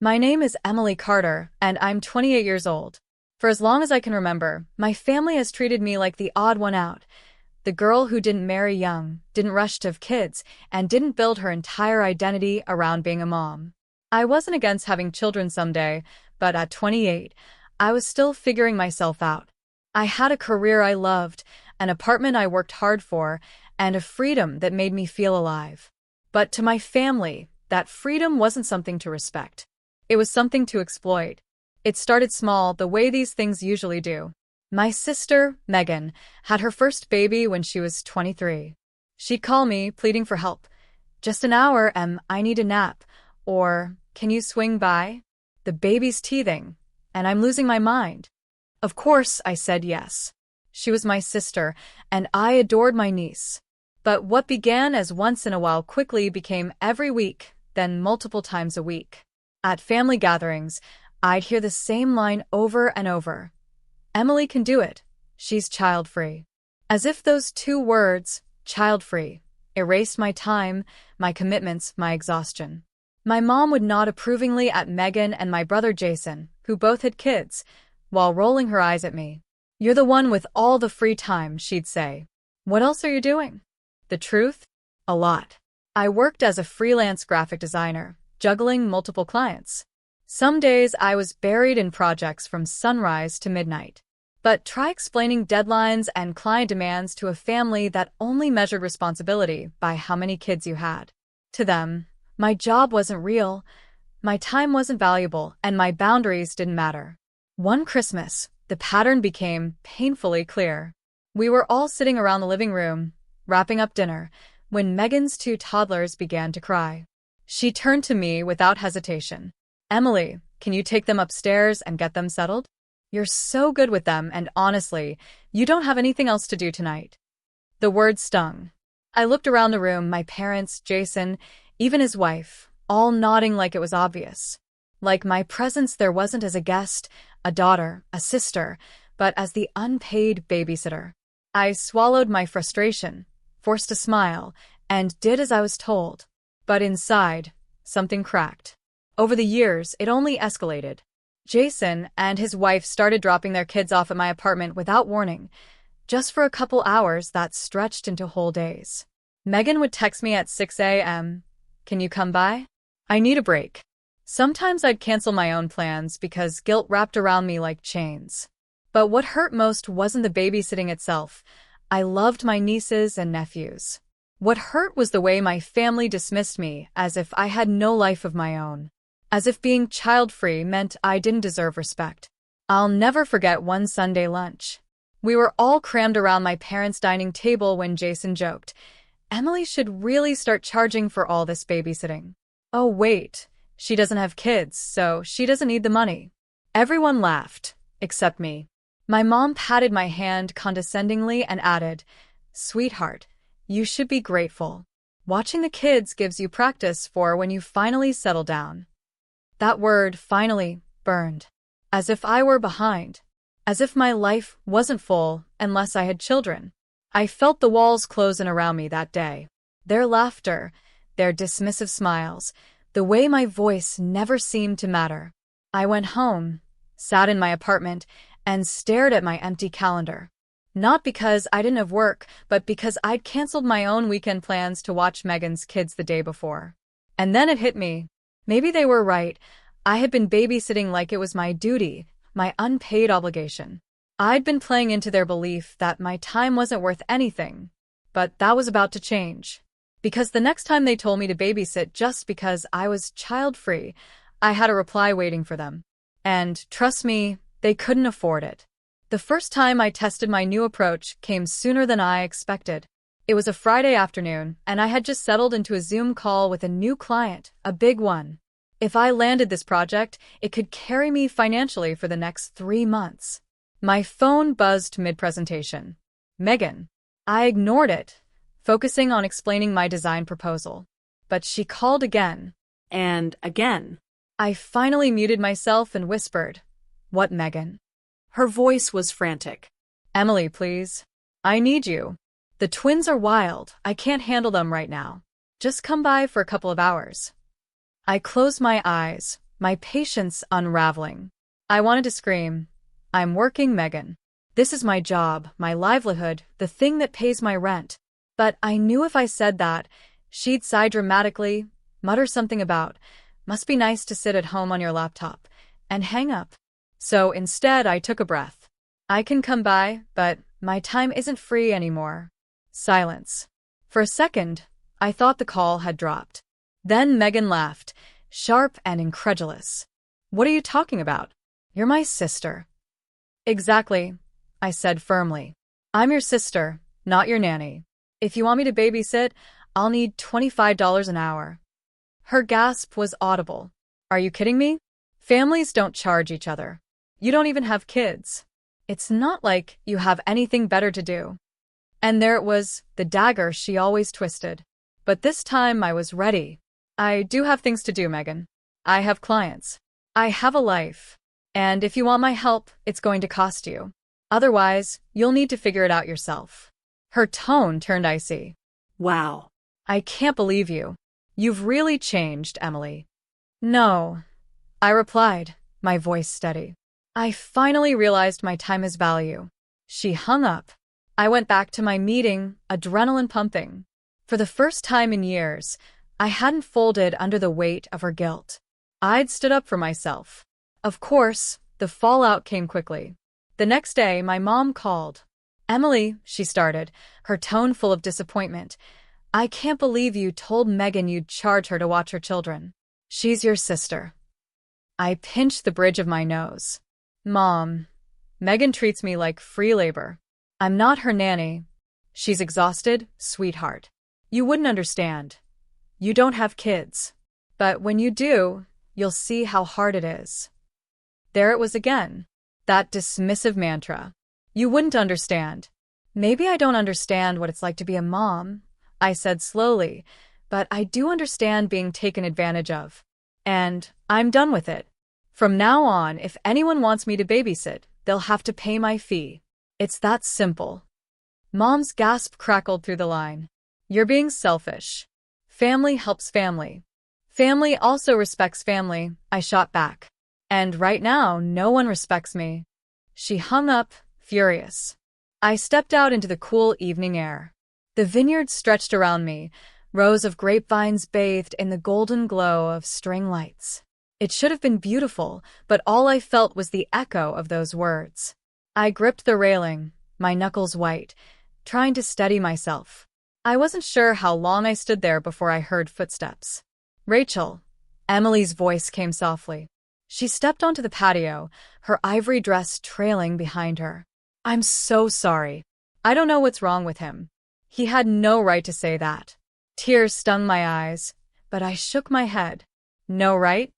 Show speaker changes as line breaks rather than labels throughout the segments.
My name is Emily Carter, and I'm 28 years old. For as long as I can remember, my family has treated me like the odd one out. The girl who didn't marry young, didn't rush to have kids, and didn't build her entire identity around being a mom. I wasn't against having children someday, but at 28, I was still figuring myself out. I had a career I loved, an apartment I worked hard for, and a freedom that made me feel alive. But to my family, that freedom wasn't something to respect. It was something to exploit. It started small, the way these things usually do. My sister, Megan, had her first baby when she was 23. She'd call me, pleading for help. "Just an hour, I need a nap." Or, "Can you swing by? The baby's teething, and I'm losing my mind." Of course, I said yes. She was my sister, and I adored my niece. But what began as once in a while quickly became every week, then multiple times a week. At family gatherings, I'd hear the same line over and over. "Emily can do it. She's child-free." As if those two words, child-free, erased my time, my commitments, my exhaustion. My mom would nod approvingly at Megan and my brother Jason, who both had kids, while rolling her eyes at me. "You're the one with all the free time," she'd say. "What else are you doing?" The truth? A lot. I worked as a freelance graphic designer, juggling multiple clients. Some days I was buried in projects from sunrise to midnight. But try explaining deadlines and client demands to a family that only measured responsibility by how many kids you had. To them, my job wasn't real, my time wasn't valuable, and my boundaries didn't matter. One Christmas, the pattern became painfully clear. We were all sitting around the living room, wrapping up dinner, when Megan's two toddlers began to cry. She turned to me without hesitation. "Emily, can you take them upstairs and get them settled? You're so good with them, and honestly, you don't have anything else to do tonight." The word stung. I looked around the room, my parents, Jason, even his wife, all nodding like it was obvious. Like my presence there wasn't as a guest, a daughter, a sister, but as the unpaid babysitter. I swallowed my frustration, forced a smile, and did as I was told. But inside, something cracked. Over the years, it only escalated. Jason and his wife started dropping their kids off at my apartment without warning. Just for a couple hours, that stretched into whole days. Megan would text me at 6 a.m. "Can you come by? I need a break." Sometimes I'd cancel my own plans because guilt wrapped around me like chains. But what hurt most wasn't the babysitting itself. I loved my nieces and nephews. What hurt was the way my family dismissed me, as if I had no life of my own. As if being child-free meant I didn't deserve respect. I'll never forget one Sunday lunch. We were all crammed around my parents' dining table when Jason joked, "Emily should really start charging for all this babysitting." "Oh wait, she doesn't have kids, so she doesn't need the money." Everyone laughed, except me. My mom patted my hand condescendingly and added, "Sweetheart, you should be grateful. Watching the kids gives you practice for when you finally settle down." That word, finally, burned. As if I were behind. As if my life wasn't full unless I had children. I felt the walls close in around me that day. Their laughter, their dismissive smiles, the way my voice never seemed to matter. I went home, sat in my apartment, and stared at my empty calendar. Not because I didn't have work, but because I'd canceled my own weekend plans to watch Megan's kids the day before. And then it hit me. Maybe they were right. I had been babysitting like it was my duty, my unpaid obligation. I'd been playing into their belief that my time wasn't worth anything. But that was about to change. Because the next time they told me to babysit just because I was child-free, I had a reply waiting for them. And, trust me, they couldn't afford it. The first time I tested my new approach came sooner than I expected. It was a Friday afternoon, and I had just settled into a Zoom call with a new client, a big one. If I landed this project, it could carry me financially for the next 3 months. My phone buzzed mid-presentation. "Megan." I ignored it, focusing on explaining my design proposal. But she called again. And again. I finally muted myself and whispered, "What, Megan?" Her voice was frantic. "Emily, please. I need you. The twins are wild. I can't handle them right now. Just come by for a couple of hours." I closed my eyes, my patience unraveling. I wanted to scream, "I'm working, Megan. This is my job, my livelihood, the thing that pays my rent." But I knew if I said that, she'd sigh dramatically, mutter something about, "Must be nice to sit at home on your laptop," and hang up. So instead, I took a breath. "I can come by, but my time isn't free anymore." Silence. For a second, I thought the call had dropped. Then Megan laughed, sharp and incredulous. "What are you talking about? You're my sister." "Exactly," I said firmly. "I'm your sister, not your nanny. If you want me to babysit, I'll need $25 an hour." Her gasp was audible. "Are you kidding me? Families don't charge each other. You don't even have kids. It's not like you have anything better to do." And there it was, the dagger she always twisted. But this time I was ready. "I do have things to do, Megan. I have clients. I have a life. And if you want my help, it's going to cost you. Otherwise, you'll need to figure it out yourself." Her tone turned icy.
Wow.
"I can't believe you. You've really changed, Emily." "No," I replied, my voice steady. "I finally realized my time has value." She hung up. I went back to my meeting, adrenaline pumping. For the first time in years, I hadn't folded under the weight of her guilt. I'd stood up for myself. Of course, the fallout came quickly. The next day, my mom called. "Emily," she started, her tone full of disappointment, "I can't believe you told Megan you'd charge her to watch her children. She's your sister." I pinched the bridge of my nose. "Mom, Megan treats me like free labor. I'm not her nanny. She's exhausted, sweetheart. You wouldn't understand. You don't have kids. But when you do, you'll see how hard it is." There it was again. That dismissive mantra. "You wouldn't understand." "Maybe I don't understand what it's like to be a mom," I said slowly, "but I do understand being taken advantage of. And I'm done with it. From now on, if anyone wants me to babysit, they'll have to pay my fee. It's that simple." Mom's gasp crackled through the line. "You're being selfish. Family helps family. Family also respects family," I shot back. "And right now, no one respects me." She hung up, furious. I stepped out into the cool evening air. The vineyard stretched around me, rows of grapevines bathed in the golden glow of string lights. It should have been beautiful, but all I felt was the echo of those words. I gripped the railing, my knuckles white, trying to steady myself. I wasn't sure how long I stood there before I heard footsteps. "Rachel," Emily's voice came softly. She stepped onto the patio, her ivory dress trailing behind her. "I'm so sorry. I don't know what's wrong with him. He had no right to say that." Tears stung my eyes, but I shook my head. "No right?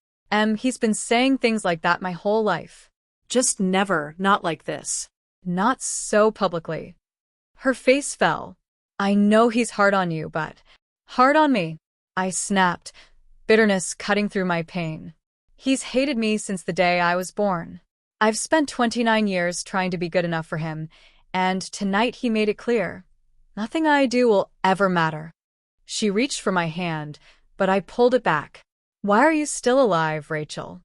He's been saying things like that my whole life.
Just never, not like this."
Not so publicly." Her face fell. "I know he's hard on you, but hard on me," I snapped, bitterness cutting through my pain. "He's hated me since the day I was born. I've spent 29 years trying to be good enough for him, and tonight he made it clear. Nothing I do will ever matter." She reached for my hand, but I pulled it back. "Why are you still alive, Rachel?"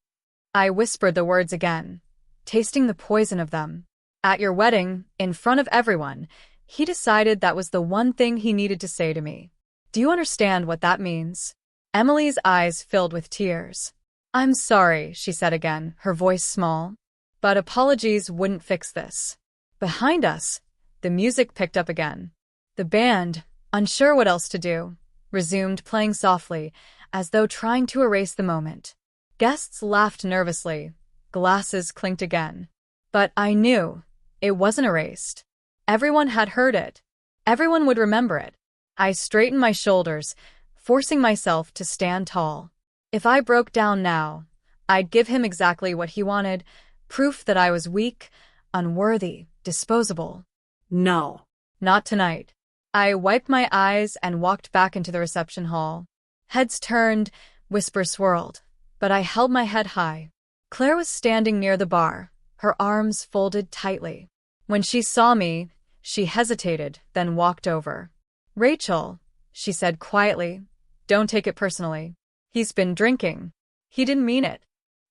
I whispered the words again, tasting the poison of them. "At your wedding, in front of everyone, he decided that was the one thing he needed to say to me. Do you understand what that means?" Emily's eyes filled with tears. "I'm sorry," she said again, her voice small. But apologies wouldn't fix this. Behind us, the music picked up again. The band, unsure what else to do, resumed playing softly, as though trying to erase the moment. Guests laughed nervously. Glasses clinked again. But I knew it wasn't erased. Everyone had heard it. Everyone would remember it. I straightened my shoulders, forcing myself to stand tall. If I broke down now, I'd give him exactly what he wanted, proof that I was weak, unworthy, disposable.
No.
Not tonight. I wiped my eyes and walked back into the reception hall. Heads turned, whispers swirled, but I held my head high. Claire was standing near the bar, her arms folded tightly. When she saw me, she hesitated, then walked over. "Rachel," she said quietly, "don't take it personally. He's been drinking. He didn't mean it."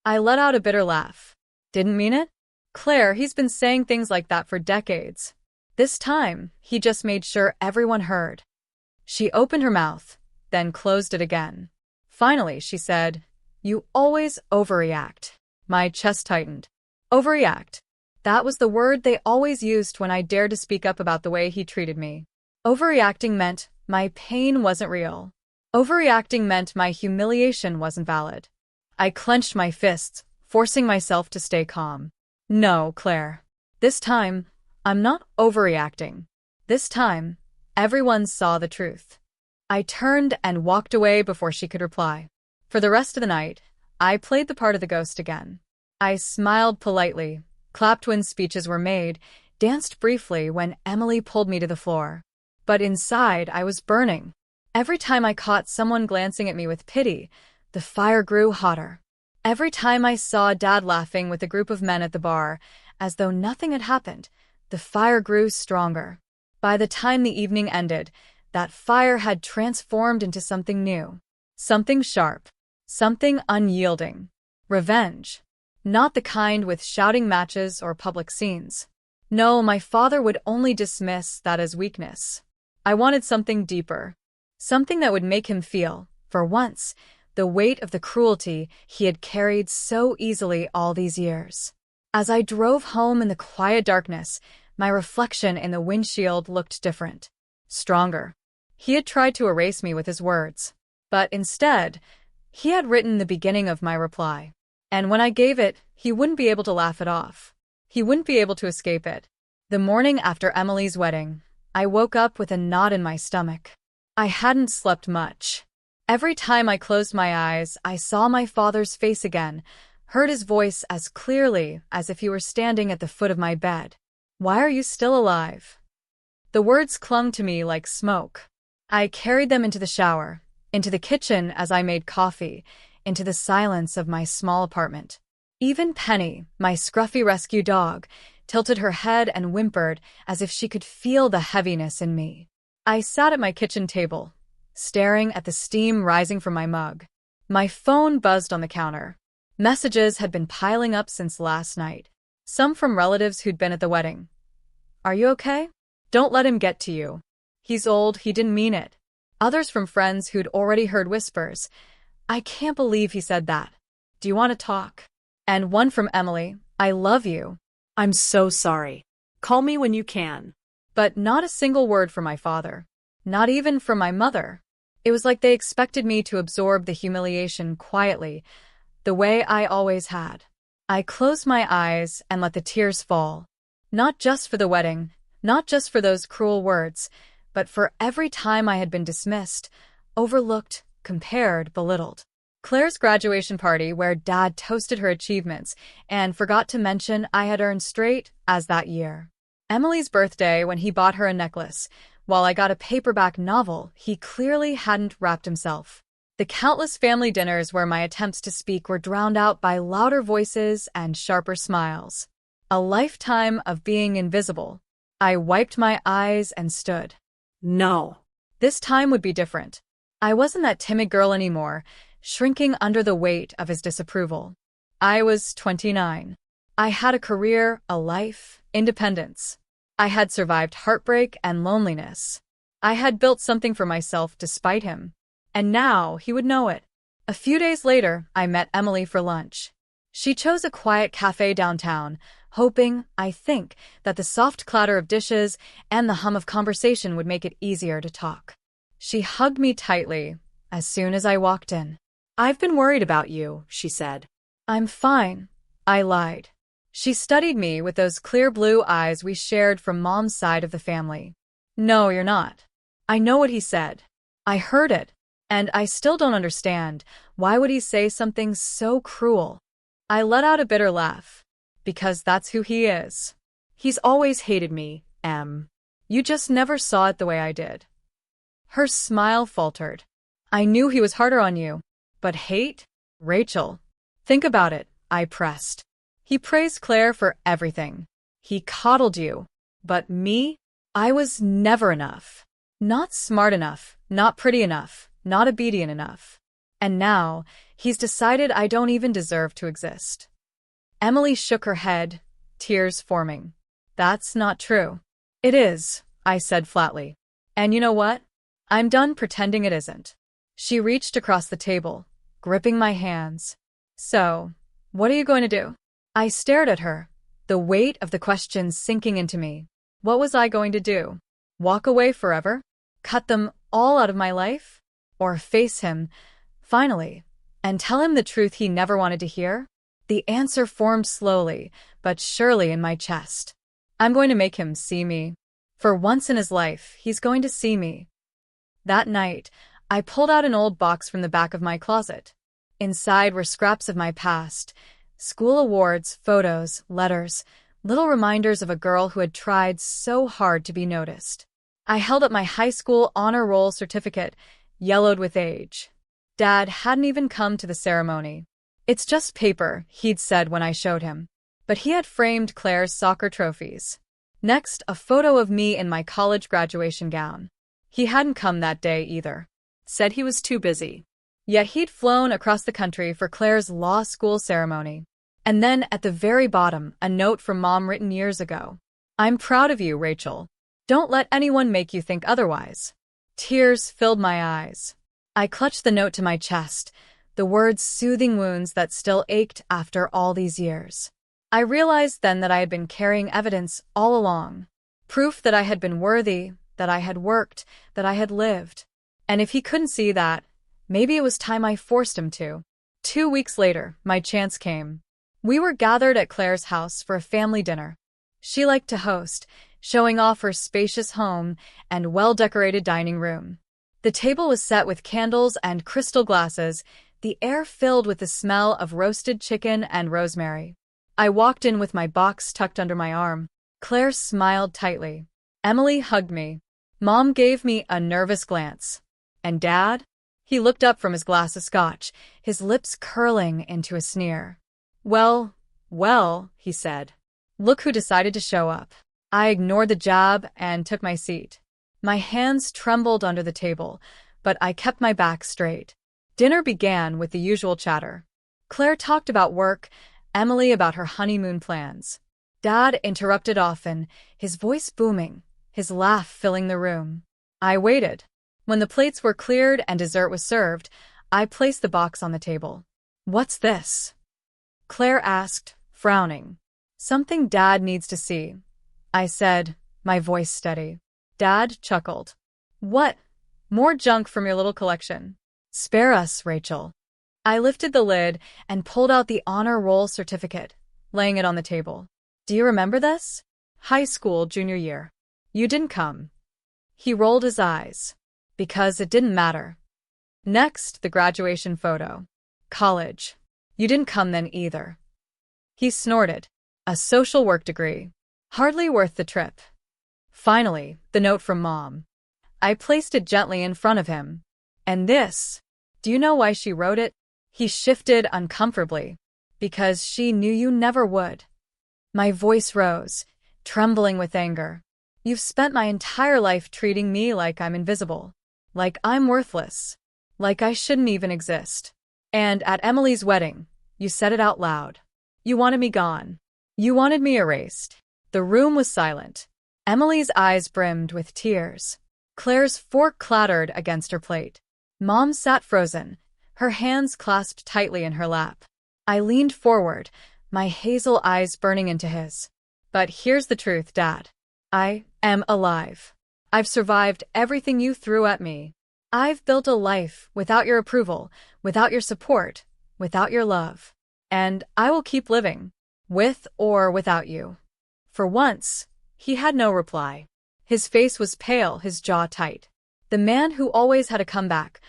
I let out a bitter laugh. Didn't mean it? Claire, he's been saying things like that for decades. This time, he just made sure everyone heard. She opened her mouth, then closed it again. Finally, she said, "You always overreact." My chest tightened. Overreact. That was the word they always used when I dared to speak up about the way he treated me. Overreacting meant my pain wasn't real. Overreacting meant my humiliation wasn't valid. I clenched my fists, forcing myself to stay calm. No, Claire. This time, I'm not overreacting. This time, everyone saw the truth. I turned and walked away before she could reply. For the rest of the night, I played the part of the ghost again. I smiled politely, clapped when speeches were made, danced briefly when Emily pulled me to the floor. But inside, I was burning. Every time I caught someone glancing at me with pity, the fire grew hotter. Every time I saw Dad laughing with a group of men at the bar, as though nothing had happened, the fire grew stronger. By the time the evening ended, that fire had transformed into something new. Something sharp. Something unyielding. Revenge. Not the kind with shouting matches or public scenes. No, my father would only dismiss that as weakness. I wanted something deeper. Something that would make him feel, for once, the weight of the cruelty he had carried so easily all these years. As I drove home in the quiet darkness, my reflection in the windshield looked different. Stronger. He had tried to erase me with his words. But instead, he had written the beginning of my reply. And when I gave it, he wouldn't be able to laugh it off. He wouldn't be able to escape it. The morning after Emily's wedding, I woke up with a knot in my stomach. I hadn't slept much. Every time I closed my eyes, I saw my father's face again, heard his voice as clearly as if he were standing at the foot of my bed. "Why are you still alive?" The words clung to me like smoke. I carried them into the shower, into the kitchen as I made coffee, into the silence of my small apartment. Even Penny, my scruffy rescue dog, tilted her head and whimpered as if she could feel the heaviness in me. I sat at my kitchen table, staring at the steam rising from my mug. My phone buzzed on the counter. Messages had been piling up since last night. Some from relatives who'd been at the wedding. "Are you okay? Don't let him get to you. He's old, he didn't mean it." Others from friends who'd already heard whispers. "I can't believe he said that. Do you want to talk?" And one from Emily. "I love you."
I'm so sorry. Call me when you can.
But not a single word from my father. Not even from my mother. It was like they expected me to absorb the humiliation quietly, the way I always had. I closed my eyes and let the tears fall. Not just for the wedding, not just for those cruel words, but for every time I had been dismissed, overlooked, compared, belittled. Claire's graduation party where Dad toasted her achievements and forgot to mention I had earned straight A's that year. Emily's birthday when he bought her a necklace, while I got a paperback novel he clearly hadn't wrapped himself. The countless family dinners where my attempts to speak were drowned out by louder voices and sharper smiles. A lifetime of being invisible. I wiped my eyes and stood.
No.
This time would be different. I wasn't that timid girl anymore, shrinking under the weight of his disapproval. I was 29. I had a career, a life, independence. I had survived heartbreak and loneliness. I had built something for myself despite him. And now he would know it. A few days later, I met Emily for lunch. She chose a quiet cafe downtown, hoping, I think, that the soft clatter of dishes and the hum of conversation would make it easier to talk. She hugged me tightly as soon as I walked in.
"I've been worried about you," she said.
"I'm fine," I lied. She studied me with those clear blue eyes we shared from Mom's side of the family. "No, you're not." I know what he said. I heard it. And I still don't understand. Why would he say something so cruel? I let out a bitter laugh. Because that's who he is. He's always hated me, Em. You just never saw it the way I did. Her smile faltered. I knew he was harder on you. But hate? Rachel. Think about it, I pressed. He praised Claire for everything. He coddled you. But me? I was never enough. Not smart enough, not pretty enough, not obedient enough. And now, He's decided I don't even deserve to exist. Emily shook her head, tears forming. That's not true. It is, I said flatly. And you know what? I'm done pretending it isn't. She reached across the table, gripping my hands. So, what are you going to do? I stared at her, the weight of the question sinking into me. What was I going to do? Walk away forever? Cut them all out of my life? Or face him, finally, and tell him the truth he never wanted to hear? The answer formed slowly, but surely in my chest. I'm going to make him see me. For once in his life, he's going to see me. That night, I pulled out an old box from the back of my closet. Inside were scraps of my past, school awards, photos, letters, little reminders of a girl who had tried so hard to be noticed. I held up my high school honor roll certificate, yellowed with age. Dad hadn't even come to the ceremony. It's just paper, he'd said when I showed him. But he had framed Claire's soccer trophies. Next, a photo of me in my college graduation gown. He hadn't come that day either. Said he was too busy. Yet he'd flown across the country for Claire's law school ceremony. And then, at the very bottom, a note from Mom written years ago. I'm proud of you, Rachel. Don't let anyone make you think otherwise. Tears filled my eyes. I clutched the note to my chest, the words soothing wounds that still ached after all these years. I realized then that I had been carrying evidence all along. Proof that I had been worthy, that I had worked, that I had lived. And if he couldn't see that, maybe it was time I forced him to. 2 weeks later, my chance came. We were gathered at Claire's house for a family dinner. She liked to host, showing off her spacious home and well-decorated dining room. The table was set with candles and crystal glasses, the air filled with the smell of roasted chicken and rosemary. I walked in with my box tucked under my arm. Claire smiled tightly. Emily hugged me. Mom gave me a nervous glance. And Dad? He looked up from his glass of scotch, his lips curling into a sneer. Well, he said. Look who decided to show up. I ignored the jab and took my seat. My hands trembled under the table, but I kept my back straight. Dinner began with the usual chatter. Claire talked about work, Emily about her honeymoon plans. Dad interrupted often, his voice booming, his laugh filling the room. I waited. When the plates were cleared and dessert was served, I placed the box on the table. What's this? Claire asked, frowning. Something Dad needs to see, I said, my voice steady. Dad chuckled. What? More junk from your little collection. Spare us, Rachel. I lifted the lid and pulled out the honor roll certificate, laying it on the table. Do you remember this? High school, junior year. You didn't come. He rolled his eyes. Because it didn't matter. Next, the graduation photo. College. You didn't come then either. He snorted. A social work degree. Hardly worth the trip. Finally, the note from Mom. I placed it gently in front of him. And this. Do you know why she wrote it? He shifted uncomfortably. Because she knew you never would. My voice rose, trembling with anger. You've spent my entire life treating me like I'm invisible. Like I'm worthless. Like I shouldn't even exist. And at Emily's wedding, you said it out loud. You wanted me gone. You wanted me erased. The room was silent. Emily's eyes brimmed with tears. Claire's fork clattered against her plate. Mom sat frozen, her hands clasped tightly in her lap. I leaned forward, my hazel eyes burning into his. But here's the truth, Dad. I am alive. I've survived everything you threw at me. I've built a life without your approval, without your support, without your love. And I will keep living, with or without you. For once, he had no reply. His face was pale, his jaw tight. The man who always had a comeback,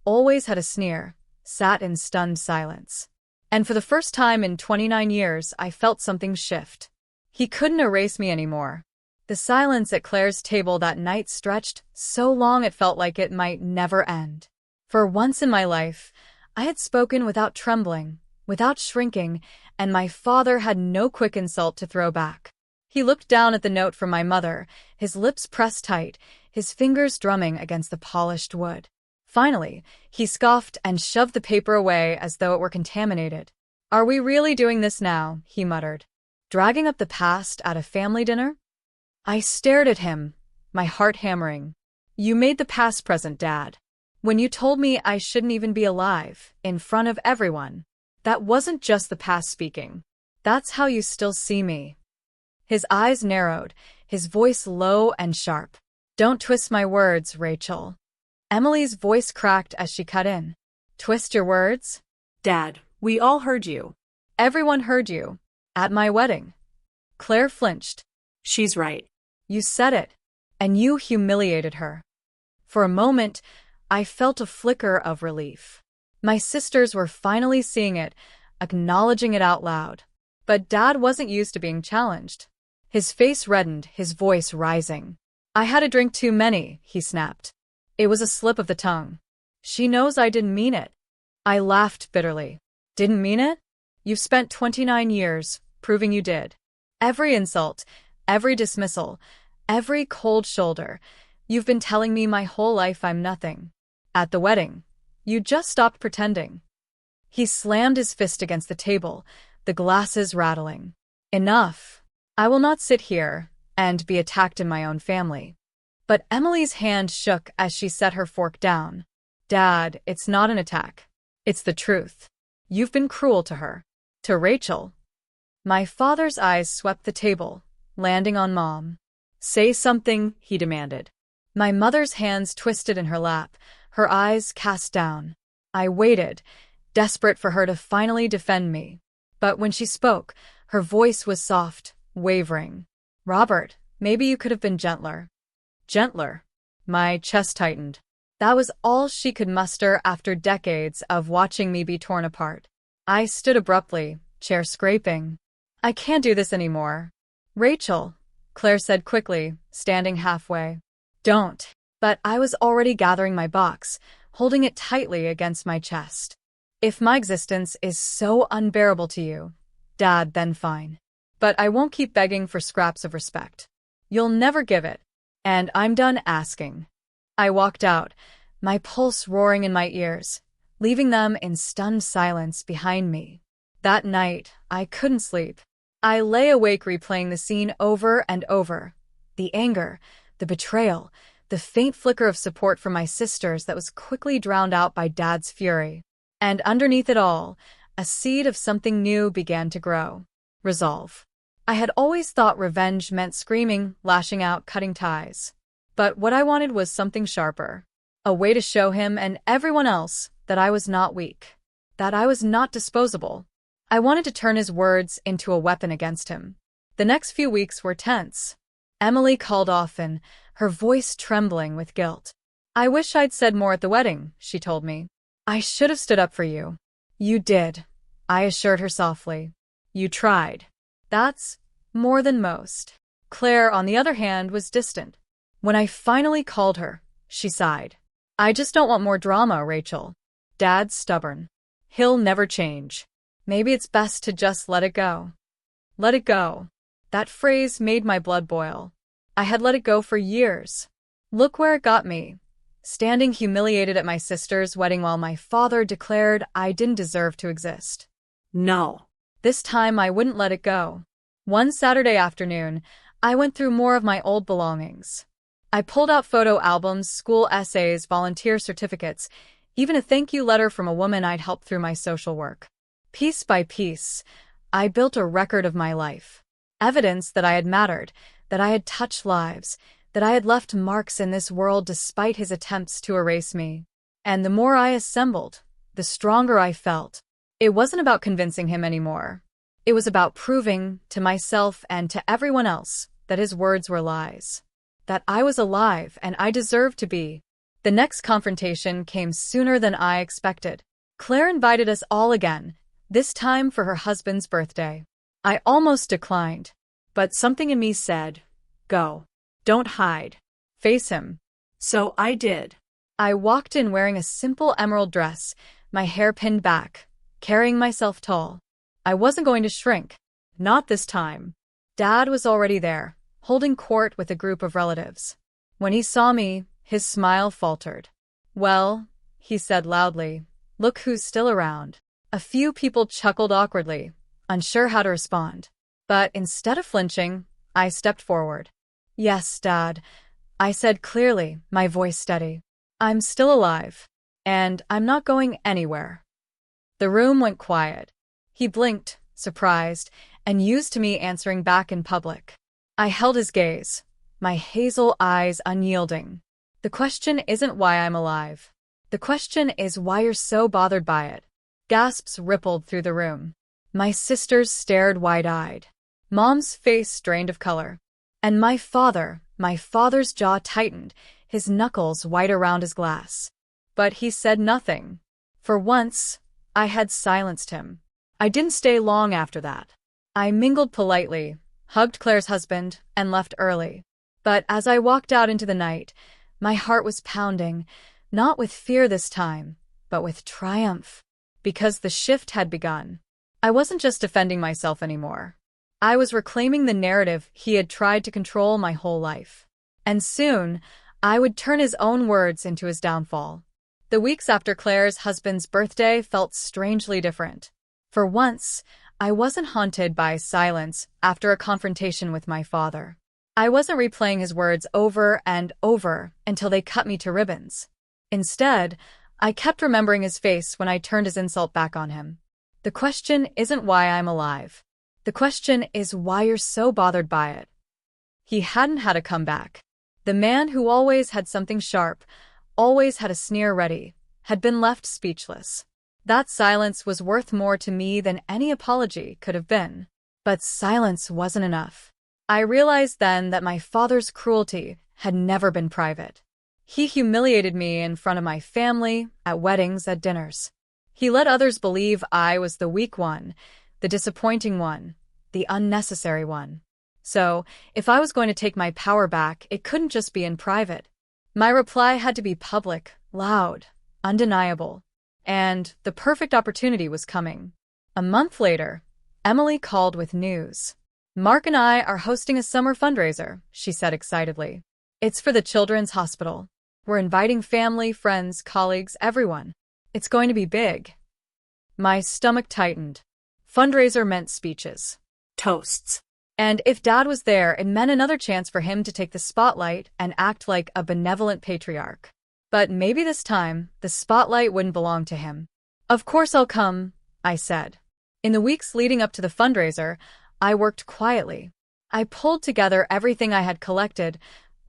always had a sneer, sat in stunned silence. And for the first time in 29 years, I felt something shift. He couldn't erase me anymore. The silence at Claire's table that night stretched so long it felt like it might never end. For once in my life, I had spoken without trembling, without shrinking, and my father had no quick insult to throw back. He looked down at the note from my mother, his lips pressed tight, his fingers drumming against the polished wood. Finally, he scoffed and shoved the paper away as though it were contaminated. Are we really doing this now? He muttered. Dragging up the past at a family dinner? I stared at him, my heart hammering. You made the past present, Dad. When you told me I shouldn't even be alive, in front of everyone. That wasn't just the past speaking. That's how you still see me. His eyes narrowed, his voice low and sharp. Don't twist my words, Rachel. Emily's voice cracked as she cut in. Twist your words?
Dad, we all heard you.
Everyone heard you. At my wedding. Claire flinched.
She's right.
You said it. And you humiliated her. For a moment, I felt a flicker of relief. My sisters were finally seeing it, acknowledging it out loud. But Dad wasn't used to being challenged. His face reddened, his voice rising. I had a drink too many, he snapped. It was a slip of the tongue. She knows I didn't mean it. I laughed bitterly. Didn't mean it? You've spent 29 years proving you did. Every insult, every dismissal, every cold shoulder. You've been telling me my whole life I'm nothing. At the wedding, you just stopped pretending. He slammed his fist against the table, the glasses rattling. Enough. I will not sit here and be attacked in my own family. But Emily's hand shook as she set her fork down. Dad, it's not an attack. It's the truth. You've been cruel to her. To Rachel. My father's eyes swept the table, landing on Mom. Say something, he demanded. My mother's hands twisted in her lap, her eyes cast down. I waited, desperate for her to finally defend me. But when she spoke, her voice was soft, wavering. Robert, maybe you could have been gentler. Gentler. My chest tightened. That was all she could muster after decades of watching me be torn apart. I stood abruptly, chair scraping. I can't do this anymore. Rachel, Claire said quickly, standing halfway. Don't. But I was already gathering my box, holding it tightly against my chest. If my existence is so unbearable to you, Dad, then fine. But I won't keep begging for scraps of respect. You'll never give it. And I'm done asking. I walked out, my pulse roaring in my ears, leaving them in stunned silence behind me. That night, I couldn't sleep. I lay awake replaying the scene over and over. The anger, the betrayal, the faint flicker of support from my sisters that was quickly drowned out by Dad's fury. And underneath it all, a seed of something new began to grow. Resolve. I had always thought revenge meant screaming, lashing out, cutting ties. But what I wanted was something sharper. A way to show him and everyone else that I was not weak. That I was not disposable. I wanted to turn his words into a weapon against him. The next few weeks were tense. Emily called often, her voice trembling with guilt. I wish I'd said more at the wedding, she told me. I should have stood up for you. You did, I assured her softly. You tried. That's more than most. Claire, on the other hand, was distant. When I finally called her, she sighed. I just don't want more drama, Rachel. Dad's stubborn. He'll never change. Maybe it's best to just let it go. Let it go. That phrase made my blood boil. I had let it go for years. Look where it got me. Standing humiliated at my sister's wedding while my father declared I didn't deserve to exist.
No.
This time I wouldn't let it go. One Saturday afternoon, I went through more of my old belongings. I pulled out photo albums, school essays, volunteer certificates, even a thank you letter from a woman I'd helped through my social work. Piece by piece, I built a record of my life. Evidence that I had mattered, that I had touched lives, that I had left marks in this world despite his attempts to erase me. And the more I assembled, the stronger I felt. It wasn't about convincing him anymore. It was about proving to myself and to everyone else that his words were lies. That I was alive and I deserved to be. The next confrontation came sooner than I expected. Claire invited us all again, this time for her husband's birthday. I almost declined, but something in me said, go. Don't hide. Face him.
So I did.
I walked in wearing a simple emerald dress, my hair pinned back, carrying myself tall. I wasn't going to shrink. Not this time. Dad was already there, holding court with a group of relatives. When he saw me, his smile faltered. Well, he said loudly. Look who's still around. A few people chuckled awkwardly, unsure how to respond. But instead of flinching, I stepped forward. Yes, Dad, I said clearly, my voice steady. I'm still alive, and I'm not going anywhere. The room went quiet. He blinked, surprised, and used to me answering back in public. I held his gaze, my hazel eyes unyielding. The question isn't why I'm alive. The question is why you're so bothered by it. Gasps rippled through the room. My sisters stared wide-eyed. Mom's face drained of color. And my father's jaw tightened, his knuckles white around his glass. But he said nothing. For once, I had silenced him. I didn't stay long after that. I mingled politely, hugged Claire's husband, and left early. But as I walked out into the night, my heart was pounding, not with fear this time, but with triumph. Because the shift had begun. I wasn't just defending myself anymore. I was reclaiming the narrative he had tried to control my whole life. And soon, I would turn his own words into his downfall. The weeks after Claire's husband's birthday felt strangely different. For once, I wasn't haunted by silence after a confrontation with my father. I wasn't replaying his words over and over until they cut me to ribbons. Instead, I kept remembering his face when I turned his insult back on him. The question isn't why I'm alive. The question is why you're so bothered by it. He hadn't had a comeback. The man who always had something sharp, always had a sneer ready, had been left speechless. That silence was worth more to me than any apology could have been. But silence wasn't enough. I realized then that my father's cruelty had never been private. He humiliated me in front of my family, at weddings, at dinners. He let others believe I was the weak one, the disappointing one, the unnecessary one. So, if I was going to take my power back, it couldn't just be in private. My reply had to be public, loud, undeniable. And the perfect opportunity was coming. A month later, Emily called with news. Mark and I are hosting a summer fundraiser, she said excitedly. It's for the Children's Hospital. We're inviting family, friends, colleagues, everyone. It's going to be big. My stomach tightened. Fundraiser meant speeches.
Toasts.
And if Dad was there, it meant another chance for him to take the spotlight and act like a benevolent patriarch. But maybe this time, the spotlight wouldn't belong to him. Of course I'll come, I said. In the weeks leading up to the fundraiser, I worked quietly. I pulled together everything I had collected,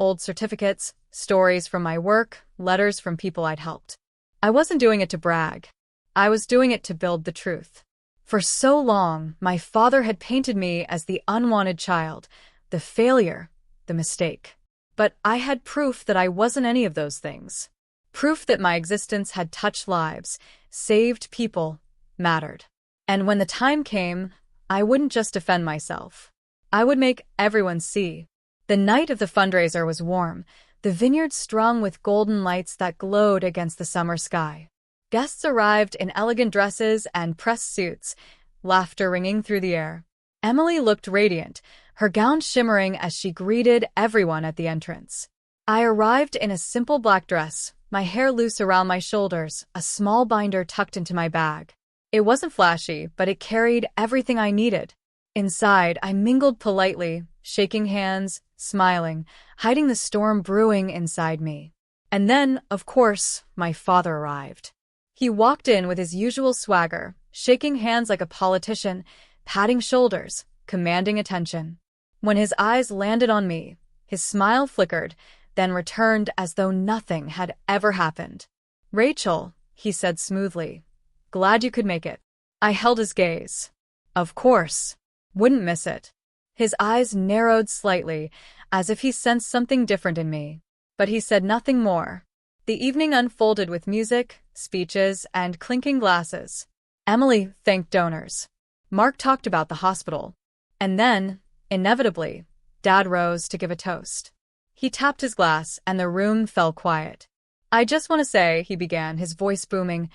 old certificates, stories from my work, letters from people I'd helped. I wasn't doing it to brag. I was doing it to build the truth. For so long, my father had painted me as the unwanted child, the failure, the mistake. But I had proof that I wasn't any of those things. Proof that my existence had touched lives, saved people, mattered. And when the time came, I wouldn't just defend myself. I would make everyone see. The night of the fundraiser was warm, the vineyard strung with golden lights that glowed against the summer sky. Guests arrived in elegant dresses and pressed suits, laughter ringing through the air. Emily looked radiant, her gown shimmering as she greeted everyone at the entrance. I arrived in a simple black dress, my hair loose around my shoulders, a small binder tucked into my bag. It wasn't flashy, but it carried everything I needed. Inside, I mingled politely, shaking hands, smiling, hiding the storm brewing inside me. And then, of course, my father arrived. He walked in with his usual swagger, shaking hands like a politician, patting shoulders, commanding attention. When his eyes landed on me, his smile flickered, then returned as though nothing had ever happened. "Rachel," he said smoothly, "glad you could make it." I held his gaze. Of course. Wouldn't miss it. His eyes narrowed slightly, as if he sensed something different in me. But he said nothing more. The evening unfolded with music, speeches, and clinking glasses. Emily thanked donors. Mark talked about the hospital. And then, inevitably, Dad rose to give a toast. He tapped his glass, and the room fell quiet. "I just want to say," he began, his voice booming,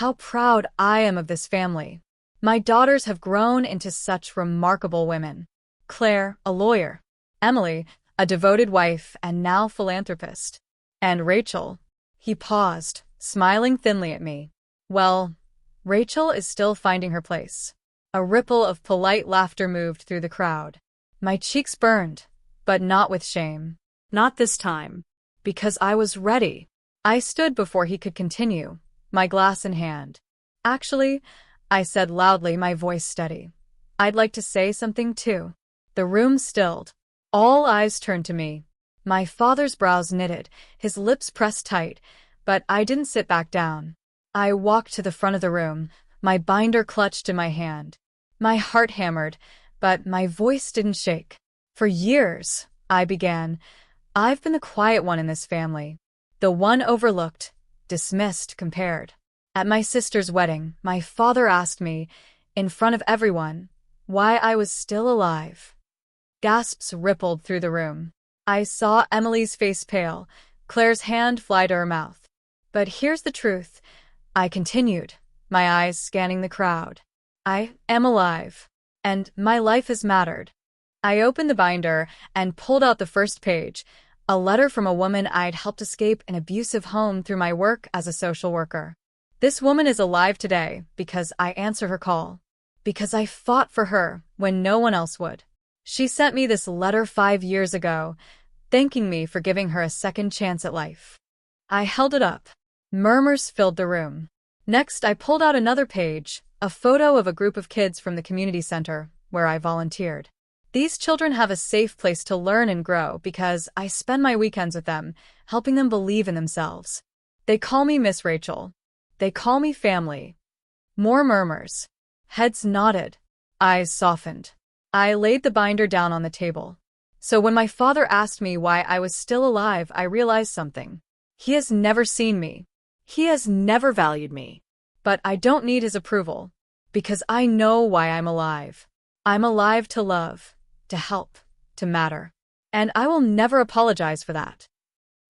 "how proud I am of this family. My daughters have grown into such remarkable women. Claire, a lawyer. Emily, a devoted wife and now philanthropist. And Rachel." He paused, smiling thinly at me. Well, Rachel is still finding her place. A ripple of polite laughter moved through the crowd. My cheeks burned, but not with shame.
Not this time.
Because I was ready. I stood before he could continue, my glass in hand. Actually, I said loudly, my voice steady. I'd like to say something too. The room stilled. All eyes turned to me. My father's brows knitted, his lips pressed tight, but I didn't sit back down. I walked to the front of the room, my binder clutched in my hand. My heart hammered, but my voice didn't shake. For years, I began, I've been the quiet one in this family. The one overlooked, dismissed, compared. At my sister's wedding, my father asked me, in front of everyone, why I was still alive. Gasps rippled through the room. I saw Emily's face pale, Claire's hand fly to her mouth. But here's the truth, I continued, my eyes scanning the crowd. I am alive, and my life has mattered. I opened the binder and pulled out the first page, a letter from a woman I'd helped escape an abusive home through my work as a social worker. This woman is alive today because I answered her call, because I fought for her when no one else would. She sent me this letter 5 years ago, thanking me for giving her a second chance at life. I held it up. Murmurs filled the room. Next, I pulled out another page, a photo of a group of kids from the community center, where I volunteered. These children have a safe place to learn and grow because I spend my weekends with them, helping them believe in themselves. They call me Miss Rachel. They call me family. More murmurs. Heads nodded. Eyes softened. I laid the binder down on the table. So when my father asked me why I was still alive, I realized something. He has never seen me.
He has never valued me.
But I don't need his approval, because I know why I'm alive. I'm alive to love, to help, to matter. And I will never apologize for that.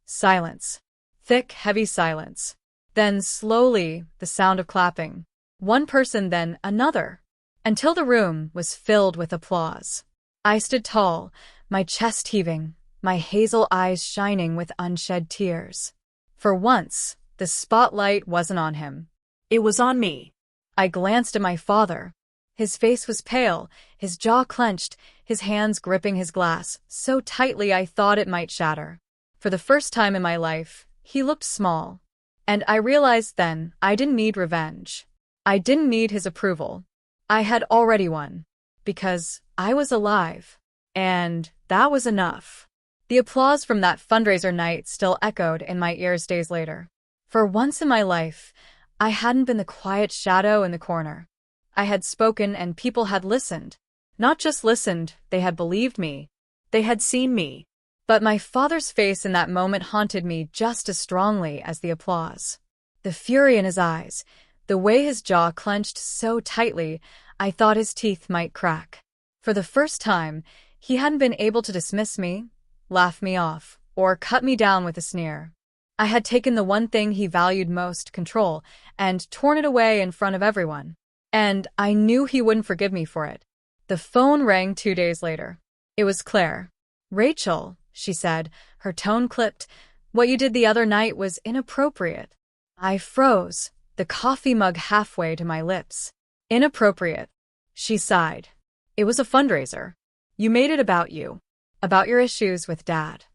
Silence. Thick, heavy silence. Then slowly, the sound of clapping. One person, then another. Until the room was filled with applause. I stood tall, my chest heaving, my hazel eyes shining with unshed tears. For once, the spotlight wasn't on him.
It was on me.
I glanced at my father. His face was pale, his jaw clenched, his hands gripping his glass, so tightly I thought it might shatter. For the first time in my life, he looked small. And I realized then I didn't need revenge. I didn't need his approval. I had already won. Because I was alive. And that was enough. The applause from that fundraiser night still echoed in my ears days later. For once in my life, I hadn't been the quiet shadow in the corner. I had spoken and people had listened. Not just listened, they had believed me.
They had seen me.
But my father's face in that moment haunted me just as strongly as the applause. The fury in his eyes, the way his jaw clenched so tightly, I thought his teeth might crack. For the first time, he hadn't been able to dismiss me, laugh me off, or cut me down with a sneer. I had taken the one thing he valued most, control, and torn it away in front of everyone. And I knew he wouldn't forgive me for it. The phone rang 2 days later. It was Claire. "Rachel," she said, her tone clipped, "what you did the other night was inappropriate." I froze, the coffee mug halfway to my lips. "Inappropriate," she sighed. "It was a fundraiser. You made it about you. About your issues with Dad."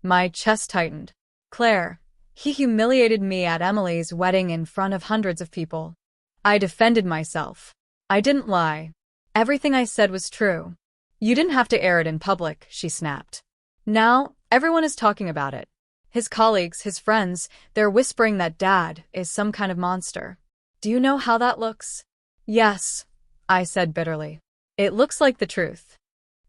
My chest tightened. "Claire, he humiliated me at Emily's wedding in front of hundreds of people." I defended myself. I didn't lie. Everything I said was true. "You didn't have to air it in public," she snapped. "Now, everyone is talking about it. His colleagues, his friends, they're whispering that Dad is some kind of monster. Do you know how that looks?" "Yes," I said bitterly. "It looks like the truth."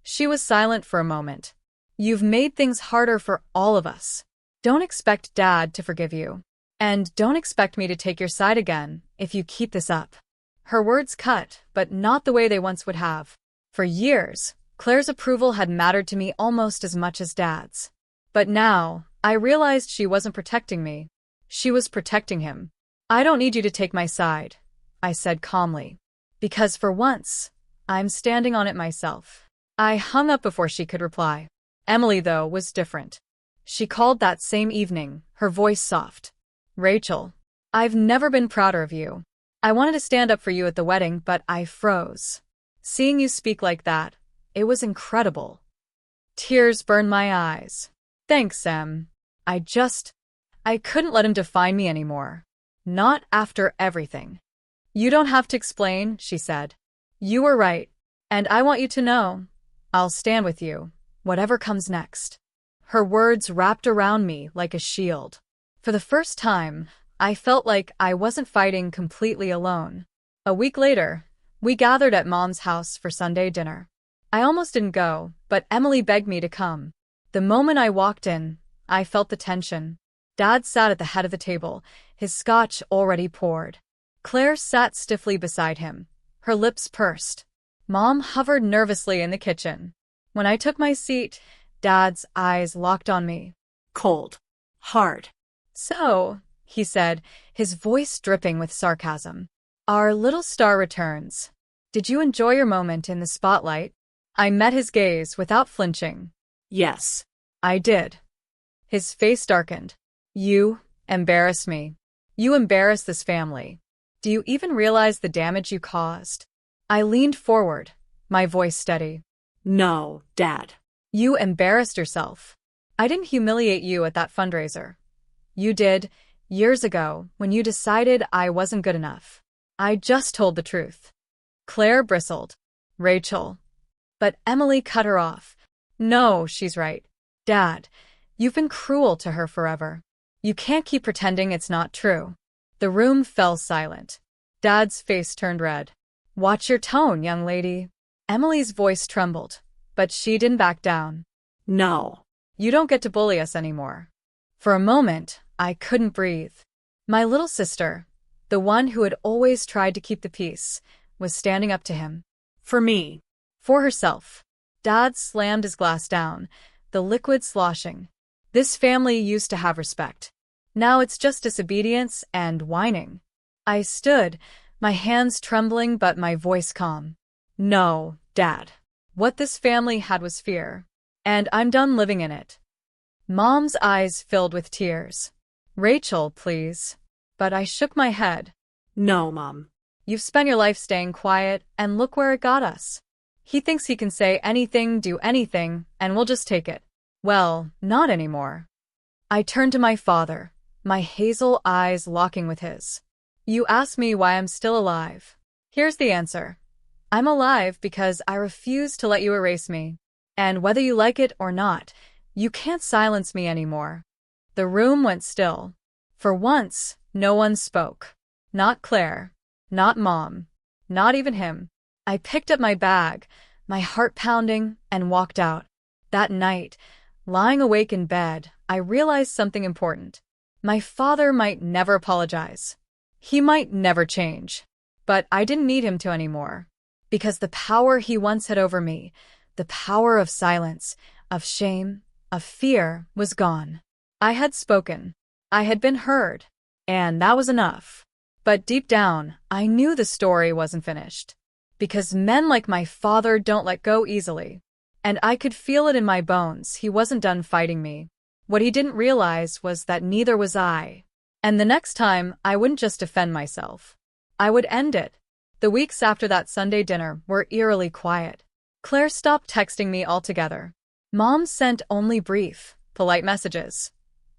She was silent for a moment. "You've made things harder for all of us. Don't expect Dad to forgive you. And don't expect me to take your side again if you keep this up." Her words cut, but not the way they once would have. For years, Claire's approval had mattered to me almost as much as Dad's. But now, I realized she wasn't protecting me. She was protecting him. "I don't need you to take my side," I said calmly. "Because for once, I'm standing on it myself." I hung up before she could reply. Emily, though, was different. She called that same evening, her voice soft. Rachel, I've never been prouder of you. I wanted to stand up for you at the wedding, but I froze. Seeing you speak like that, it was incredible. Tears burned my eyes. Thanks, Em. I couldn't let him define me anymore. Not after everything. You don't have to explain, she said. You were right. And I want you to know, I'll stand with you, whatever comes next. Her words wrapped around me like a shield. For the first time, I felt like I wasn't fighting completely alone. A week later, we gathered at Mom's house for Sunday dinner. I almost didn't go, but Emily begged me to come. The moment I walked in, I felt the tension. Dad sat at the head of the table, his scotch already poured. Claire sat stiffly beside him, her lips pursed. Mom hovered nervously in the kitchen. When I took my seat, Dad's eyes locked on me.
Cold. Hard.
So, he said, his voice dripping with sarcasm, our little star returns. Did you enjoy your moment in the spotlight? I met his gaze without flinching.
Yes.
I did. His face darkened. You embarrassed me. You embarrassed this family. Do you even realize the damage you caused? I leaned forward, my voice steady.
No, Dad.
You embarrassed yourself. I didn't humiliate you at that fundraiser. You did, years ago, when you decided I wasn't good enough. I just told the truth. Claire bristled. Rachel. But Emily cut her off. No, she's right. Dad, you've been cruel to her forever. You can't keep pretending it's not true. The room fell silent. Dad's face turned red. Watch your tone, young lady. Emily's voice trembled, but she didn't back down.
No.
You don't get to bully us anymore. For a moment, I couldn't breathe. My little sister, the one who had always tried to keep the peace, was standing up to him.
For me.
For herself. Dad slammed his glass down, the liquid sloshing. This family used to have respect. Now it's just disobedience and whining. I stood, my hands trembling but my voice calm. No, Dad. What this family had was fear. And I'm done living in it. Mom's eyes filled with tears. Rachel, please. But I shook my head.
No, Mom.
You've spent your life staying quiet, and look where it got us. He thinks he can say anything, do anything, and we'll just take it. Well, not anymore. I turned to my father, my hazel eyes locking with his. You asked me why I'm still alive. Here's the answer. I'm alive because I refuse to let you erase me. And whether you like it or not, you can't silence me anymore. The room went still. For once, no one spoke. Not Claire. Not Mom. Not even him. I picked up my bag, my heart pounding, and walked out. That night, lying awake in bed, I realized something important. My father might never apologize. He might never change. But I didn't need him to anymore. Because the power he once had over me, the power of silence, of shame, of fear, was gone. I had spoken. I had been heard. And that was enough. But deep down, I knew the story wasn't finished. Because men like my father don't let go easily. And I could feel it in my bones, he wasn't done fighting me. What he didn't realize was that neither was I. And the next time, I wouldn't just defend myself. I would end it. The weeks after that Sunday dinner were eerily quiet. Claire stopped texting me altogether. Mom sent only brief, polite messages.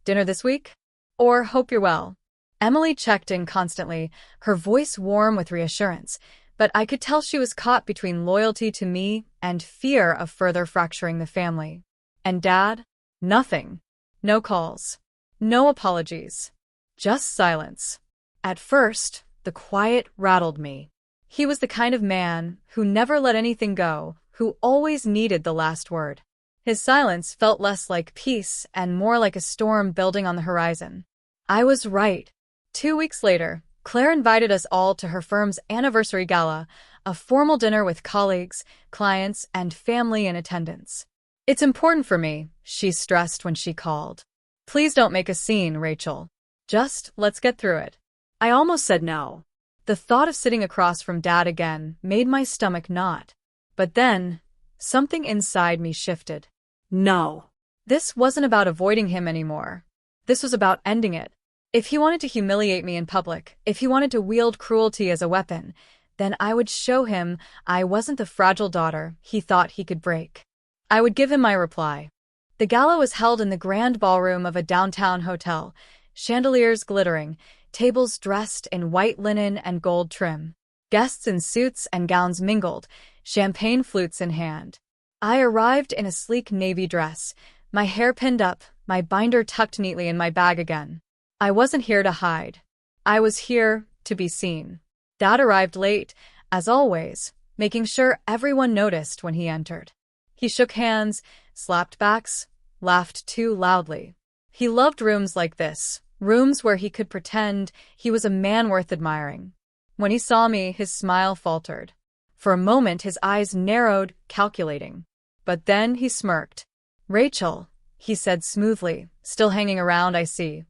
Dinner this week? Or hope you're well. Emily checked in constantly, her voice warm with reassurance, but I could tell she was caught between loyalty to me and fear of further fracturing the family. And Dad? Nothing. No calls. No apologies. Just silence. At first, the quiet rattled me. He was the kind of man who never let anything go, who always needed the last word. His silence felt less like peace and more like a storm building on the horizon. I was right. 2 weeks later, Claire invited us all to her firm's anniversary gala, a formal dinner with colleagues, clients, and family in attendance. It's important for me, she stressed when she called. Please don't make a scene, Rachel. Just let's get through it. I almost said no. The thought of sitting across from Dad again made my stomach knot. But then, something inside me shifted. No. This wasn't about avoiding him anymore. This was about ending it. If he wanted to humiliate me in public, if he wanted to wield cruelty as a weapon, then I would show him I wasn't the fragile daughter he thought he could break. I would give him my reply. The gala was held in the grand ballroom of a downtown hotel, chandeliers glittering, tables dressed in white linen and gold trim. Guests in suits and gowns mingled, champagne flutes in hand. I arrived in a sleek navy dress, my hair pinned up, my binder tucked neatly in my bag again. I wasn't here to hide. I was here to be seen. Dad arrived late, as always, making sure everyone noticed when he entered. He shook hands, slapped backs, laughed too loudly. He loved rooms like this, rooms where he could pretend he was a man worth admiring. When he saw me, his smile faltered. For a moment, his eyes narrowed, calculating. But then he smirked. "Rachel," he said smoothly, "still hanging around, I see."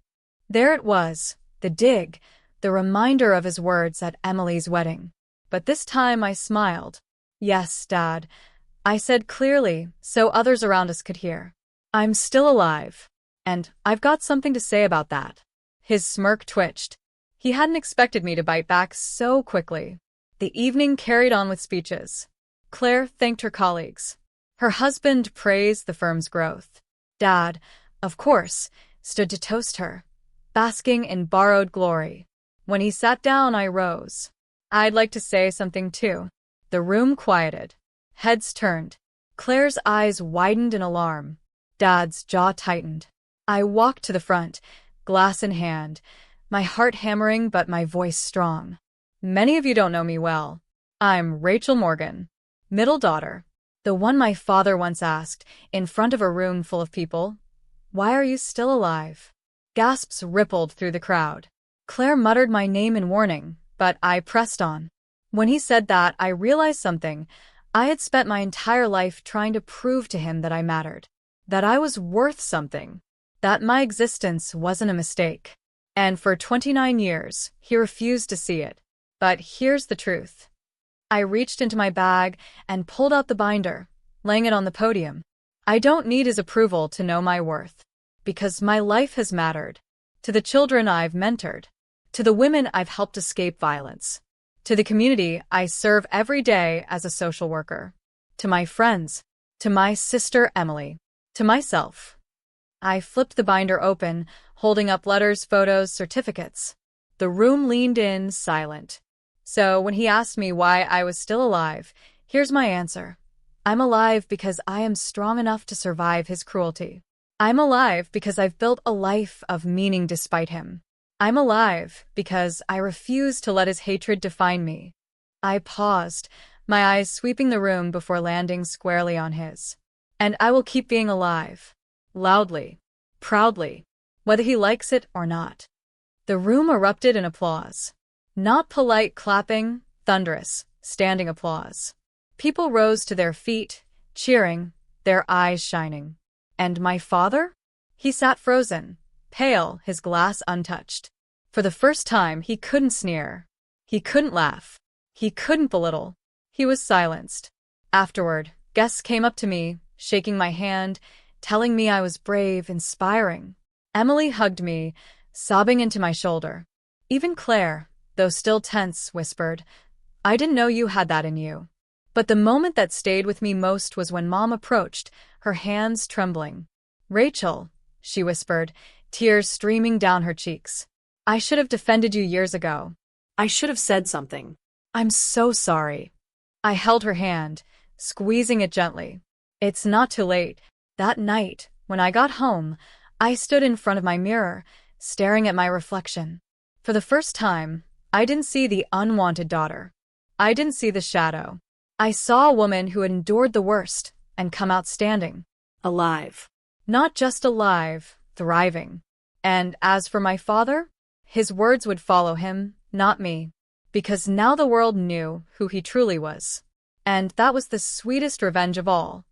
There it was, the dig, the reminder of his words at Emily's wedding. But this time I smiled. "Yes, Dad," I said clearly, so others around us could hear. "I'm still alive. And I've got something to say about that." His smirk twitched. He hadn't expected me to bite back so quickly. The evening carried on with speeches. Claire thanked her colleagues. Her husband praised the firm's growth. Dad, of course, stood to toast her, basking in borrowed glory. When he sat down, I rose. "I'd like to say something too." The room quieted. Heads turned. Claire's eyes widened in alarm. Dad's jaw tightened. I walked to the front, glass in hand, my heart hammering but my voice strong. "Many of you don't know me well. I'm Rachel Morgan, middle daughter, the one my father once asked, in front of a room full of people, 'Why are you still alive?'" Gasps rippled through the crowd. Claire muttered my name in warning, but I pressed on. When he said that, I realized something. I had spent my entire life trying to prove to him that I mattered, that I was worth something, that my existence wasn't a mistake. And for 29 years, he refused to see it. But here's the truth. I reached into my bag and pulled out the binder, laying it on the podium. I don't need his approval to know my worth, because my life has mattered. To the children I've mentored, to the women I've helped escape violence, to the community I serve every day as a social worker, to my friends, to my sister Emily, to myself. I flipped the binder open, holding up letters, photos, certificates. The room leaned in, silent. So when he asked me why I was still alive, here's my answer. I'm alive because I am strong enough to survive his cruelty. I'm alive because I've built a life of meaning despite him. I'm alive because I refuse to let his hatred define me. I paused, my eyes sweeping the room before landing squarely on his. And I will keep being alive. Loudly. Proudly. Whether he likes it or not. The room erupted in applause. Not polite clapping, thunderous, standing applause. People rose to their feet, cheering, their eyes shining. And my father? He sat frozen, pale, his glass untouched. For the first time, he couldn't sneer. He couldn't laugh. He couldn't belittle. He was silenced. Afterward, guests came up to me, shaking my hand, telling me I was brave, inspiring. Emily hugged me, sobbing into my shoulder. Even Claire, though still tense, whispered, "I didn't know you had that in you." But the moment that stayed with me most was when Mom approached, her hands trembling. "Rachel," she whispered, tears streaming down her cheeks. "I should have defended you years ago.
I should have said something.
I'm so sorry." I held her hand, squeezing it gently. "It's not too late." That night, when I got home, I stood in front of my mirror, staring at my reflection. For the first time, I didn't see the unwanted daughter. I didn't see the shadow. I saw a woman who had endured the worst and come out standing.
Alive.
Not just alive, thriving. And as for my father, his words would follow him, not me. Because now the world knew who he truly was. And that was the sweetest revenge of all.